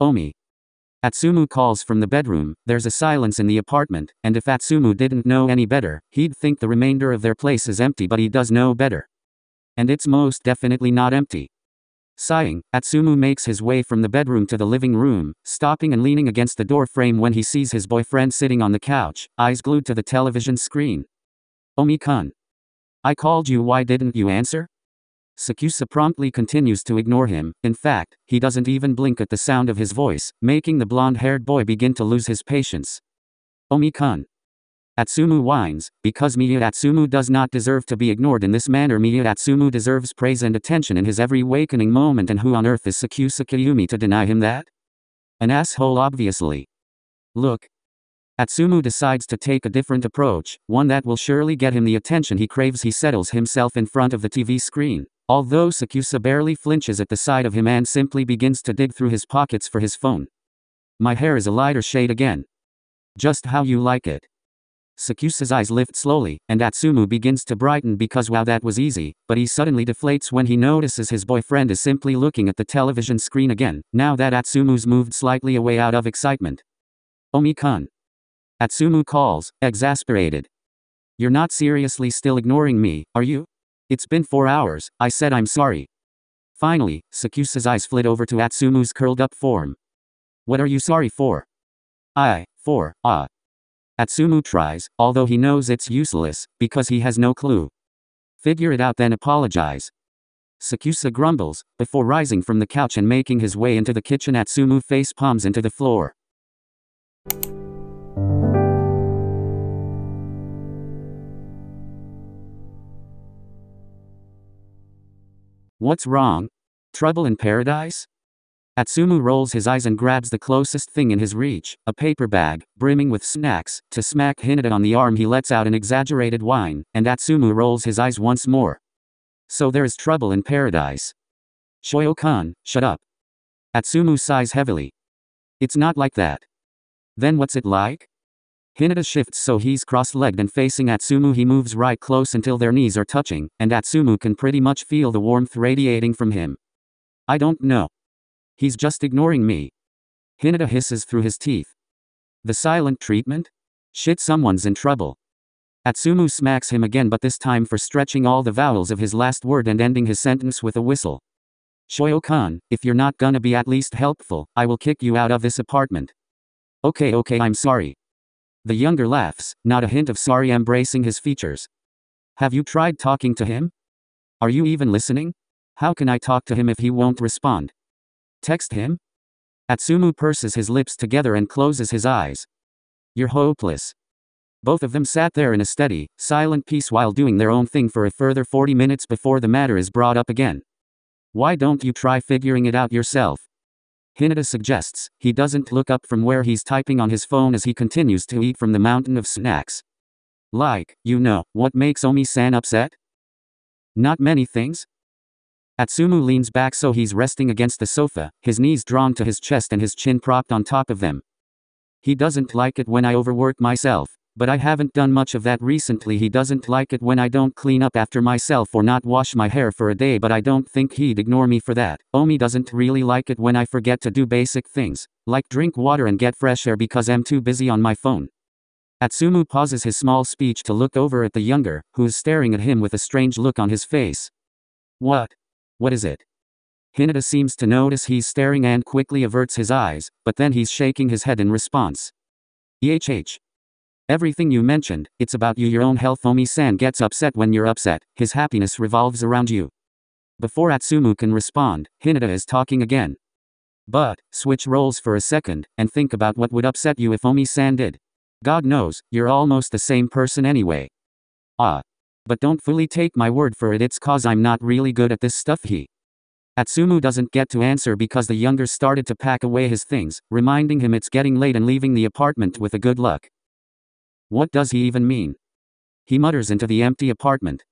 Omi. Atsumu calls from the bedroom. There's a silence in the apartment, and if Atsumu didn't know any better, he'd think the remainder of their place is empty, but he does know better. And it's most definitely not empty. Sighing, Atsumu makes his way from the bedroom to the living room, stopping and leaning against the door frame when he sees his boyfriend sitting on the couch, eyes glued to the television screen. Omi-kun. I called you, why didn't you answer? Sakusa promptly continues to ignore him. In fact, he doesn't even blink at the sound of his voice, making the blonde-haired boy begin to lose his patience. Omi-kun. Atsumu whines, because 𝐬𝐢𝐥𝐞𝐧𝐭 Atsumu does not deserve to be ignored in this manner. 𝐬𝐢𝐥𝐞𝐧𝐭 Atsumu deserves praise and attention in his every wakening moment, and who on earth is Sakusa Kayumi to deny him that? An asshole, obviously. Look. Atsumu decides to take a different approach, one that will surely get him the attention he craves. He settles himself in front of the TV screen, although Sakusa barely flinches at the sight of him and simply begins to dig through his pockets for his phone. My hair is a lighter shade again. Just how you like it. Sakusa's eyes lift slowly, and Atsumu begins to brighten because wow, that was easy, but he suddenly deflates when he notices his boyfriend is simply looking at the television screen again, now that Atsumu's moved slightly away out of excitement. Omi-kun. Atsumu calls, exasperated. You're not seriously still ignoring me, are you? It's been 4 hours, I said I'm sorry. Finally, Sakusa's eyes flit over to Atsumu's curled up form. What are you sorry for? Atsumu tries, although he knows it's useless, because he has no clue. Figure it out then apologize. Sakusa grumbles, before rising from the couch and making his way into the kitchen. Atsumu face palms into the floor. What's wrong? Trouble in paradise? Atsumu rolls his eyes and grabs the closest thing in his reach, a paper bag, brimming with snacks. To smack Hinata on the arm he lets out an exaggerated whine, and Atsumu rolls his eyes once more. So there's trouble in paradise. Shoyo-kun, shut up. Atsumu sighs heavily. It's not like that. Then what's it like? Hinata shifts so he's cross-legged and facing Atsumu. He moves right close until their knees are touching, and Atsumu can pretty much feel the warmth radiating from him. I don't know. He's just ignoring me. Hinata hisses through his teeth. The silent treatment? Shit, someone's in trouble. Atsumu smacks him again, but this time for stretching all the vowels of his last word and ending his sentence with a whistle. Shoyo-kun, if you're not gonna be at least helpful, I will kick you out of this apartment. Okay, I'm sorry. The younger laughs, not a hint of sorry embracing his features. Have you tried talking to him? Are you even listening? How can I talk to him if he won't respond? Text him? Atsumu purses his lips together and closes his eyes. You're hopeless. Both of them sat there in a steady, silent peace while doing their own thing for a further 40 minutes before the matter is brought up again. Why don't you try figuring it out yourself? Hinata suggests. He doesn't look up from where he's typing on his phone as he continues to eat from the mountain of snacks. Like, what makes Omi-san upset? Not many things. Atsumu leans back so he's resting against the sofa, his knees drawn to his chest and his chin propped on top of them. He doesn't like it when I overwork myself, but I haven't done much of that recently. He doesn't like it when I don't clean up after myself or not wash my hair for a day, but I don't think he'd ignore me for that. Omi doesn't really like it when I forget to do basic things, like drink water and get fresh air because I'm too busy on my phone. Atsumu pauses his small speech to look over at the younger, who's staring at him with a strange look on his face. What is it? Hinata seems to notice he's staring and quickly averts his eyes, but then he's shaking his head in response. Everything you mentioned, it's about you, your own health. Omi-san gets upset when you're upset, his happiness revolves around you. Before Atsumu can respond, Hinata is talking again. But, switch roles for a second, and think about what would upset you if Omi-san did. God knows, you're almost the same person anyway. But don't fully take my word for it, it's cause I'm not really good at this stuff. Atsumu doesn't get to answer because the younger started to pack away his things, reminding him it's getting late and leaving the apartment with a good luck. What does he even mean? He mutters into the empty apartment.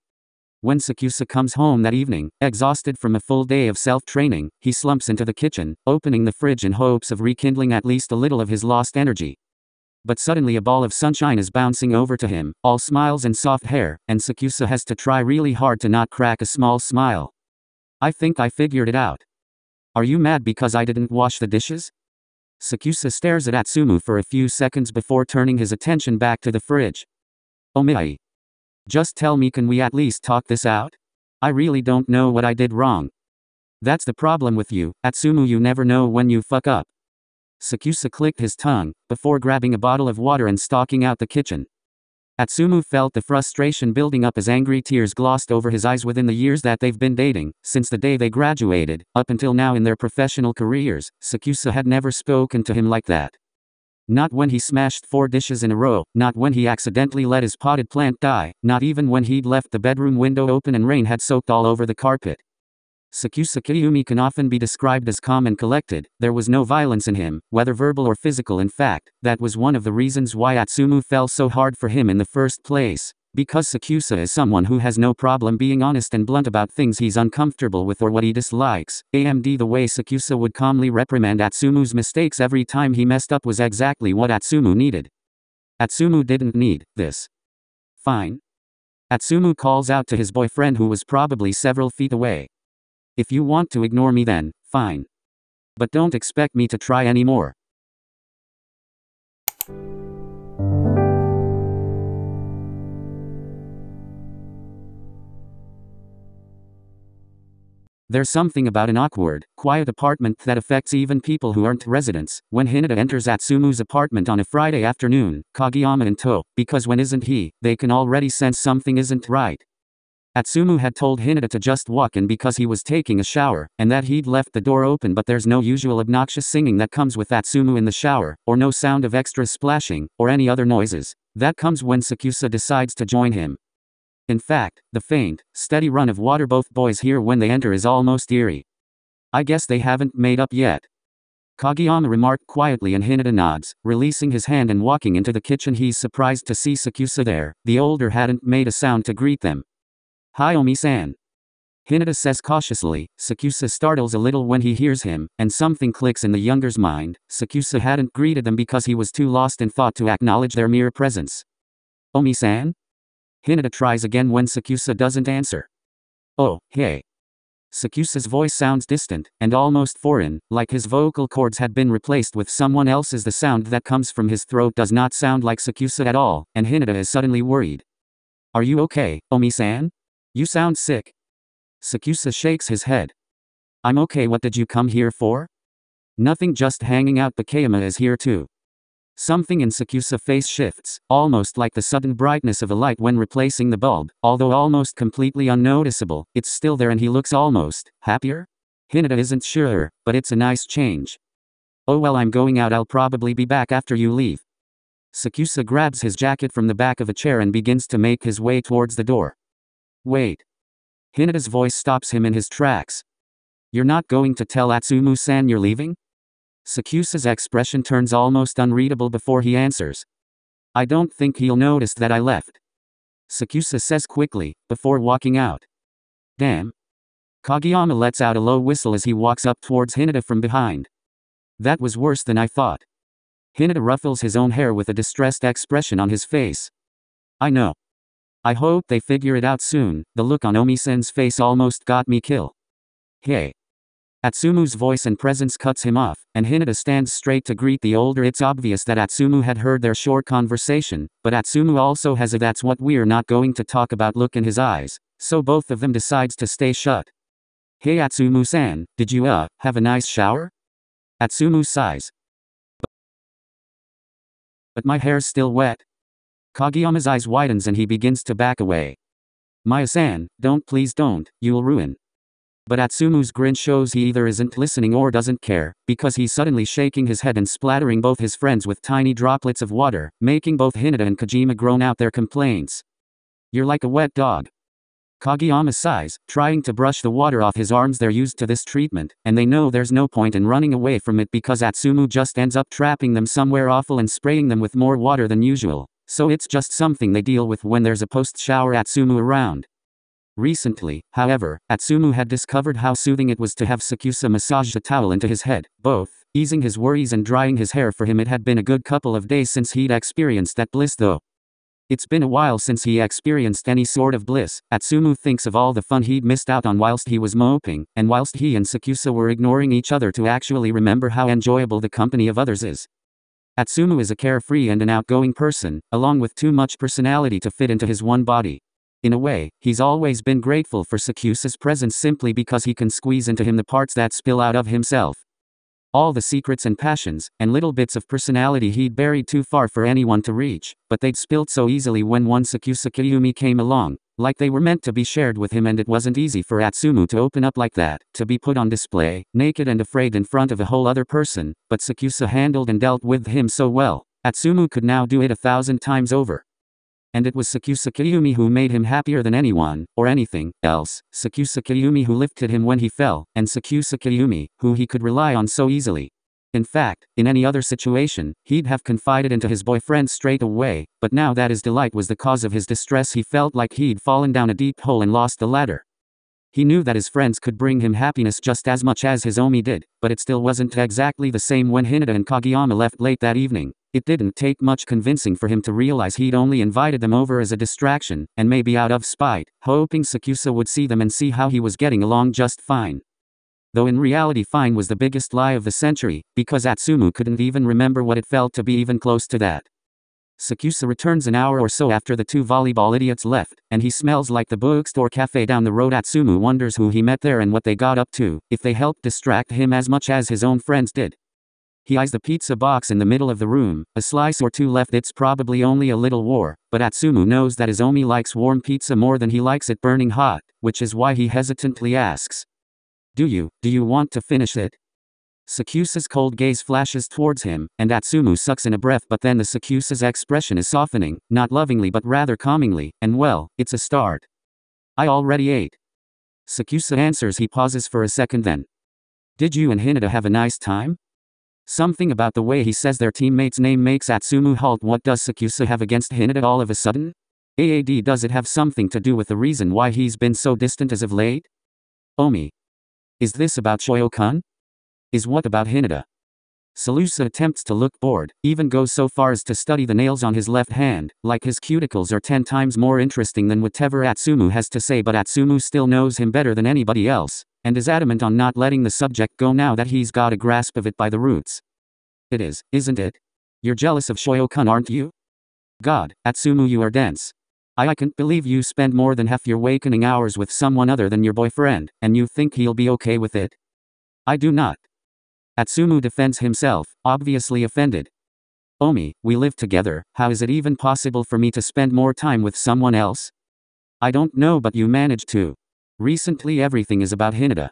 When Sakusa comes home that evening, exhausted from a full day of self-training, he slumps into the kitchen, opening the fridge in hopes of rekindling at least a little of his lost energy. But suddenly a ball of sunshine is bouncing over to him, all smiles and soft hair, and Sakusa has to try really hard to not crack a small smile. I think I figured it out. Are you mad because I didn't wash the dishes? Sakusa stares at Atsumu for a few seconds before turning his attention back to the fridge. 𝐬𝐤𝐥𝐞𝐧𝐭. Just tell me, can we at least talk this out? I really don't know what I did wrong. That's the problem with you, Atsumu, you never know when you fuck up. Sakusa clicked his tongue, before grabbing a bottle of water and stalking out the kitchen. Atsumu felt the frustration building up as angry tears glossed over his eyes. Within the years that they've been dating, since the day they graduated, up until now in their professional careers, Sakusa had never spoken to him like that. Not when he smashed 4 dishes in a row, not when he accidentally let his potted plant die, not even when he'd left the bedroom window open and rain had soaked all over the carpet. Sakusa Kiyumi can often be described as calm and collected. There was no violence in him, whether verbal or physical. In fact, that was one of the reasons why Atsumu fell so hard for him in the first place. Because Sakusa is someone who has no problem being honest and blunt about things he's uncomfortable with or what he dislikes. The way Sakusa would calmly reprimand Atsumu's mistakes every time he messed up was exactly what Atsumu needed. Atsumu didn't need this. Fine. Atsumu calls out to his boyfriend, who was probably several feet away. If you want to ignore me, then fine. But don't expect me to try anymore. There's something about an awkward, quiet apartment that affects even people who aren't residents. When Hinata enters Atsumu's apartment on a Friday afternoon, Kageyama and To, because when isn't he, they can already sense something isn't right. Atsumu had told Hinata to just walk in because he was taking a shower, and that he'd left the door open, but there's no usual obnoxious singing that comes with Atsumu in the shower, or no sound of extra splashing, or any other noises. That comes when Sakusa decides to join him. In fact, the faint, steady run of water both boys hear when they enter is almost eerie. I guess they haven't made up yet. Kageyama remarked quietly, and Hinata nods, releasing his hand and walking into the kitchen. He's surprised to see Sakusa there. The older hadn't made a sound to greet them. Hi Omi-san. Hinata says cautiously. Sakusa startles a little when he hears him, and something clicks in the younger's mind. Sakusa hadn't greeted them because he was too lost in thought to acknowledge their mere presence. Omi-san? Hinata tries again when Sakusa doesn't answer. Oh, hey. Sakusa's voice sounds distant, and almost foreign, like his vocal cords had been replaced with someone else's. The sound that comes from his throat does not sound like Sakusa at all, and Hinata is suddenly worried. Are you okay, Omi-san? You sound sick. Sakusa shakes his head. I'm okay. What did you come here for? Nothing, just hanging out. Bakayama is here too. Something in Sakusa's face shifts, almost like the sudden brightness of a light when replacing the bulb. Although almost completely unnoticeable, it's still there and he looks almost happier? Hinata isn't sure, but it's a nice change. Oh well, I'm going out. I'll probably be back after you leave. Sakusa grabs his jacket from the back of a chair and begins to make his way towards the door. Wait. Hinata's voice stops him in his tracks. You're not going to tell Atsumu-san you're leaving? Sakusa's expression turns almost unreadable before he answers. I don't think he'll notice that I left. Sakusa says quickly, before walking out. Damn. Kageyama lets out a low whistle as he walks up towards Hinata from behind. That was worse than I thought. Hinata ruffles his own hair with a distressed expression on his face. I know. I hope they figure it out soon. The look on Omi-san's face almost got me killed. Hey. Atsumu's voice and presence cuts him off, and Hinata stands straight to greet the older. It's obvious that Atsumu had heard their short conversation, but Atsumu also has a "that's what we're not going to talk about" look in his eyes, so both of them decides to stay shut. Hey Atsumu-san, did you have a nice shower? Atsumu sighs. But my hair's still wet. Kageyama's eyes widens and he begins to back away. Maya-san, don't, please don't, you'll ruin. But Atsumu's grin shows he either isn't listening or doesn't care, because he's suddenly shaking his head and splattering both his friends with tiny droplets of water, making both Hinata and Kojima groan out their complaints. You're like a wet dog. Kageyama sighs, trying to brush the water off his arms. They're used to this treatment, and they know there's no point in running away from it because Atsumu just ends up trapping them somewhere awful and spraying them with more water than usual. So it's just something they deal with when there's a post-shower Atsumu around. Recently, however, Atsumu had discovered how soothing it was to have Sakusa massage a towel into his head, both easing his worries and drying his hair for him. It had been a good couple of days since he'd experienced that bliss though. It's been a while since he experienced any sort of bliss. Atsumu thinks of all the fun he'd missed out on whilst he was moping, and whilst he and sakusa were ignoring each other to actually remember how enjoyable the company of others is. Atsumu is a carefree and an outgoing person, along with too much personality to fit into his one body. In a way, he's always been grateful for sakusa's presence simply because he can squeeze into him the parts that spill out of himself. All the secrets and passions, and little bits of personality he'd buried too far for anyone to reach, but they'd spilled so easily when one sakusa Kyumi came along, like they were meant to be shared with him, and it wasn't easy for Atsumu to open up like that, to be put on display, naked and afraid in front of a whole other person, but sakusa handled and dealt with him so well, Atsumu could now do it 1,000 times over. And it was sakusa Kyumi who made him happier than anyone, or anything, else, sakusa Kyumi who lifted him when he fell, and sakusa Kyumi, who he could rely on so easily. In fact, in any other situation, he'd have confided into his boyfriend straight away, but now that his delight was the cause of his distress, he felt like he'd fallen down a deep hole and lost the ladder. He knew that his friends could bring him happiness just as much as his Omi did, but it still wasn't exactly the same when Hinata and Kageyama left late that evening. It didn't take much convincing for him to realize he'd only invited them over as a distraction, and maybe out of spite, hoping sakusa would see them and see how he was getting along just fine. Though in reality fine was the biggest lie of the century, because Atsumu couldn't even remember what it felt to be even close to that. Sakusa returns an hour or so after the two volleyball idiots left, and he smells like the bookstore cafe down the road. Atsumu wonders who he met there and what they got up to, if they helped distract him as much as his own friends did. He eyes the pizza box in the middle of the room, a slice or two left. It's probably only a little war, but Atsumu knows that his Omi likes warm pizza more than he likes it burning hot, which is why he hesitantly asks, Do you want to finish it? Sakusa's cold gaze flashes towards him, and Atsumu sucks in a breath, but then the Sakusa's expression is softening, not lovingly but rather calmingly, and well, it's a start. I already ate. Sakusa answers. He pauses for a second, then. Did you and Hinata have a nice time? Something about the way he says their teammate's name makes Atsumu halt. What does Sakusa have against Hinata all of a sudden? Does it have something to do with the reason why he's been so distant as of late? Omi. Is this about Shoyo-kun? Is what about Hinata? Salusa attempts to look bored, even goes so far as to study the nails on his left hand, like his cuticles are 10 times more interesting than whatever Atsumu has to say, but Atsumu still knows him better than anybody else, and is adamant on not letting the subject go now that he's got a grasp of it by the roots. It is, isn't it? You're jealous of Shoyo-kun, aren't you? God, Atsumu, you are dense. I can't believe you spend more than half your wakening hours with someone other than your boyfriend, and you think he'll be okay with it? I do not. Atsumu defends himself, obviously offended. Omi, we live together, how is it even possible for me to spend more time with someone else? I don't know, but you manage to. Recently everything is about Hinata.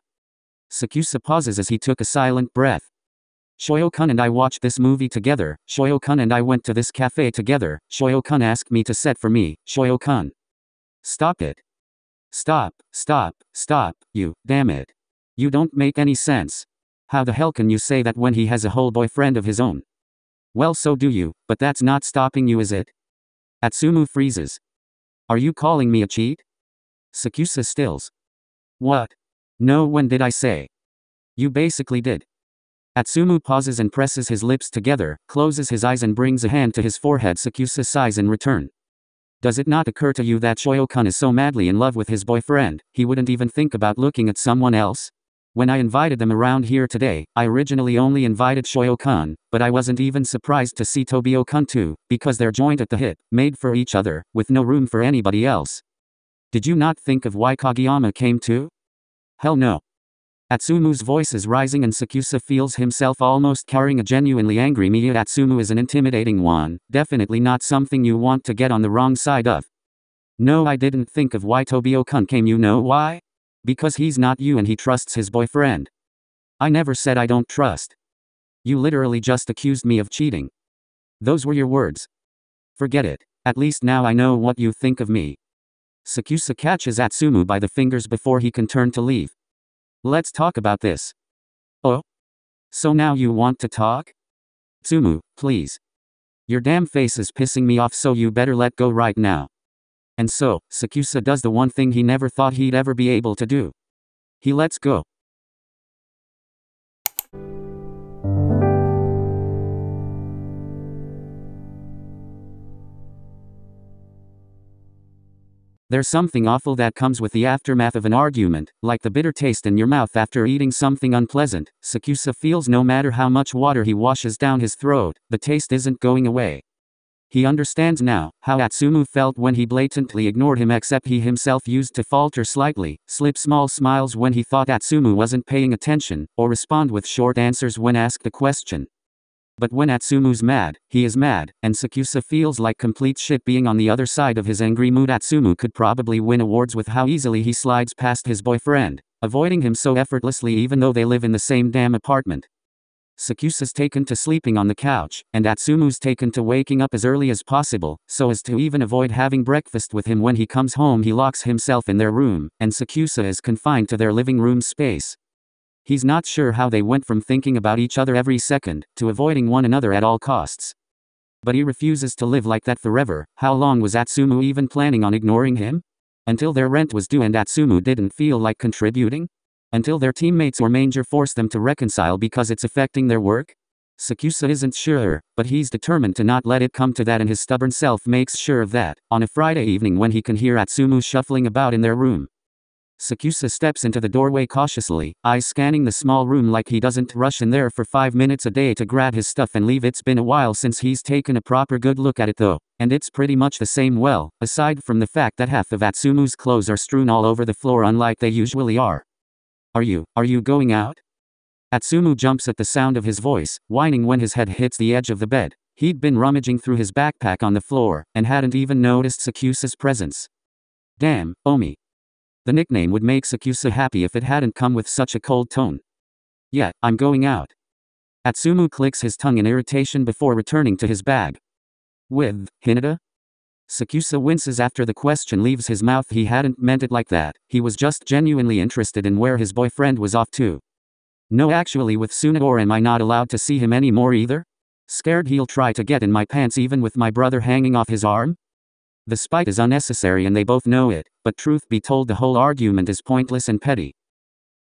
Sakusa pauses as he took a silent breath. Shoyo-kun and I watched this movie together, Shoyo-kun and I went to this cafe together, Shoyo-kun asked me to set for me, Shoyo-kun. Stop it. Stop, you, damn it. You don't make any sense. How the hell can you say that when he has a whole boyfriend of his own? Well, so do you, but that's not stopping you, is it? Atsumu freezes. Are you calling me a cheat? Sakusa stills. What? No, when did I say? You basically did. Atsumu pauses and presses his lips together, closes his eyes and brings a hand to his forehead. Sakusa sighs in return. Does it not occur to you that Shoyo-kun is so madly in love with his boyfriend, he wouldn't even think about looking at someone else? When I invited them around here today, I originally only invited Shoyo-kun, but I wasn't even surprised to see Tobio-kun too, because they're joined at the hip, made for each other, with no room for anybody else. Did you not think of why Kageyama came too? Hell no. Atsumu's voice is rising and Sakusa feels himself almost carrying a genuinely angry Miya. Atsumu is an intimidating one, definitely not something you want to get on the wrong side of. No, I didn't think of why Tobio-kun came. You know why? Because he's not you and he trusts his boyfriend. I never said I don't trust. You literally just accused me of cheating. Those were your words. Forget it. At least now I know what you think of me. Sakusa catches Atsumu by the fingers before he can turn to leave. Let's talk about this. Oh? So now you want to talk? Atsumu, please. Your damn face is pissing me off, so you better let go right now. And so, Sakusa does the one thing he never thought he'd ever be able to do. He lets go. There's something awful that comes with the aftermath of an argument, like the bitter taste in your mouth after eating something unpleasant. Sakusa feels no matter how much water he washes down his throat, the taste isn't going away. He understands now how Atsumu felt when he blatantly ignored him, except he himself used to falter slightly, slip small smiles when he thought Atsumu wasn't paying attention, or respond with short answers when asked a question. But when Atsumu's mad, he is mad, and Sakusa feels like complete shit being on the other side of his angry mood. Atsumu could probably win awards with how easily he slides past his boyfriend, avoiding him so effortlessly even though they live in the same damn apartment. Sakusa's taken to sleeping on the couch, and Atsumu's taken to waking up as early as possible, so as to even avoid having breakfast with him when he comes home. He locks himself in their room, and Sakusa is confined to their living room space. He's not sure how they went from thinking about each other every second, to avoiding one another at all costs. But he refuses to live like that forever. How long was Atsumu even planning on ignoring him? Until their rent was due and Atsumu didn't feel like contributing? Until their teammates or manager forced them to reconcile because it's affecting their work? Sakusa isn't sure, but he's determined to not let it come to that, and his stubborn self makes sure of that, on a Friday evening when he can hear Atsumu shuffling about in their room. Sakusa steps into the doorway cautiously, eyes scanning the small room like he doesn't rush in there for 5 minutes a day to grab his stuff and leave. It's been a while since he's taken a proper good look at it though, and it's pretty much the same, well, aside from the fact that half of Atsumu's clothes are strewn all over the floor unlike they usually are. Are you going out? Atsumu jumps at the sound of his voice, whining when his head hits the edge of the bed. He'd been rummaging through his backpack on the floor, and hadn't even noticed Sakusa's presence. Damn, 𝐬𝐤𝐥𝐞𝐬𝐿. The nickname would make Sakusa happy if it hadn't come with such a cold tone. Yeah, I'm going out. Atsumu clicks his tongue in irritation before returning to his bag. With Hinata? Sakusa winces after the question leaves his mouth. He hadn't meant it like that, he was just genuinely interested in where his boyfriend was off to. No, actually with Suna, or am I not allowed to see him anymore either? Scared he'll try to get in my pants even with my brother hanging off his arm? The spite is unnecessary and they both know it, but truth be told the whole argument is pointless and petty.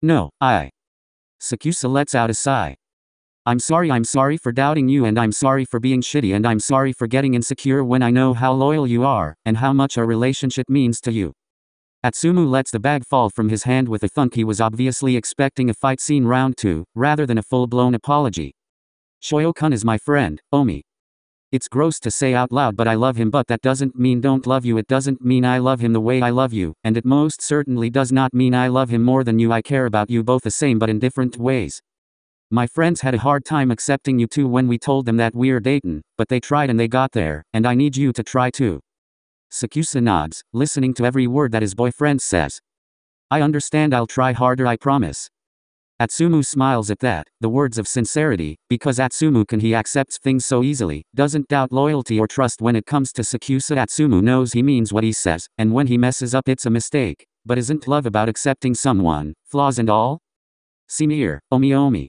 No, Sakusa lets out a sigh. I'm sorry for doubting you, and I'm sorry for being shitty, and I'm sorry for getting insecure when I know how loyal you are, and how much our relationship means to you. Atsumu lets the bag fall from his hand with a thunk. He was obviously expecting a fight scene round 2, rather than a full-blown apology. Shoyo-kun is my friend, 𝐬𝐤𝐥𝐞𝐬𝐿. It's gross to say out loud, but I love him, but that doesn't mean don't love you. It doesn't mean I love him the way I love you, and it most certainly does not mean I love him more than you. I care about you both the same but in different ways. My friends had a hard time accepting you too when we told them that we're dating, but they tried and they got there, and I need you to try too. Sakusa nods, listening to every word that his boyfriend says. I understand, I'll try harder, I promise. Atsumu smiles at that, the words of sincerity, because Atsumu he accepts things so easily, doesn't doubt loyalty or trust when it comes to Sakusa. Atsumu knows he means what he says, and when he messes up it's a mistake, but isn't love about accepting someone, flaws and all? See me here, 𝐬𝐤𝐥𝐞𝐬𝐿.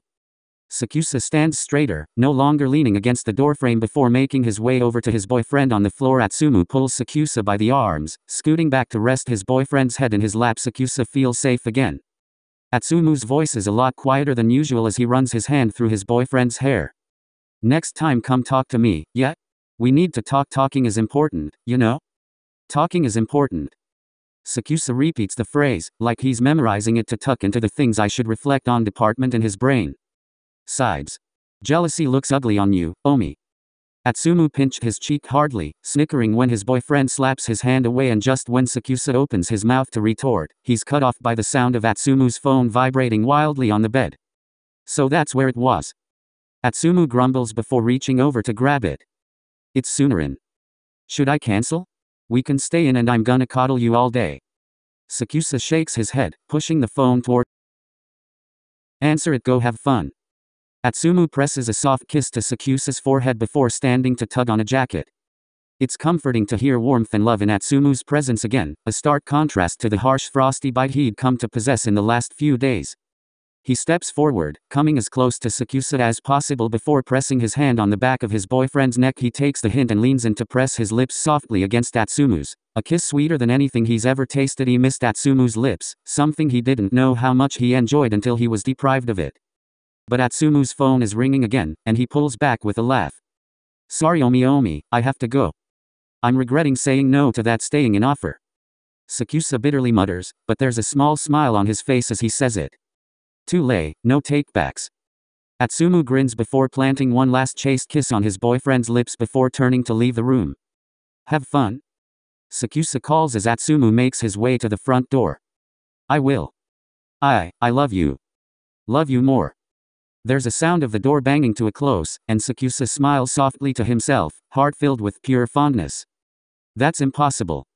Sakusa stands straighter, no longer leaning against the doorframe before making his way over to his boyfriend on the floor. Atsumu pulls Sakusa by the arms, scooting back to rest his boyfriend's head in his lap. Sakusa feels safe again. Atsumu's voice is a lot quieter than usual as he runs his hand through his boyfriend's hair. Next time come talk to me, yeah? We need to talk. Talking is important, you know? Talking is important. Sakusa repeats the phrase, like he's memorizing it to tuck into the things I should reflect on department in his brain. Sides. Jealousy looks ugly on you, 𝐬𝐤𝐥𝐞𝐬𝐿. Atsumu pinched his cheek hardly, snickering when his boyfriend slaps his hand away, and just when Sakusa opens his mouth to retort, he's cut off by the sound of Atsumu's phone vibrating wildly on the bed. So that's where it was. Atsumu grumbles before reaching over to grab it. It's Sunarin. Should I cancel? We can stay in and I'm gonna coddle you all day. Sakusa shakes his head, pushing the phone toward. Answer it, go have fun. Atsumu presses a soft kiss to Sakusa's forehead before standing to tug on a jacket. It's comforting to hear warmth and love in Atsumu's presence again, a stark contrast to the harsh frosty bite he'd come to possess in the last few days. He steps forward, coming as close to Sakusa as possible before pressing his hand on the back of his boyfriend's neck. He takes the hint and leans in to press his lips softly against Atsumu's, a kiss sweeter than anything he's ever tasted. He missed Atsumu's lips, something he didn't know how much he enjoyed until he was deprived of it. But Atsumu's phone is ringing again, and he pulls back with a laugh. Sorry 𝐬𝐤𝐥𝐞𝐬𝐿, I have to go. I'm regretting saying no to that staying in offer. Sakusa bitterly mutters, but there's a small smile on his face as he says it. Too late, no takebacks. Atsumu grins before planting one last chaste kiss on his boyfriend's lips before turning to leave the room. Have fun? Sakusa calls as Atsumu makes his way to the front door. I will. I love you. Love you more. There's a sound of the door banging to a close, and Sakusa smiles softly to himself, heart filled with pure fondness. That's impossible.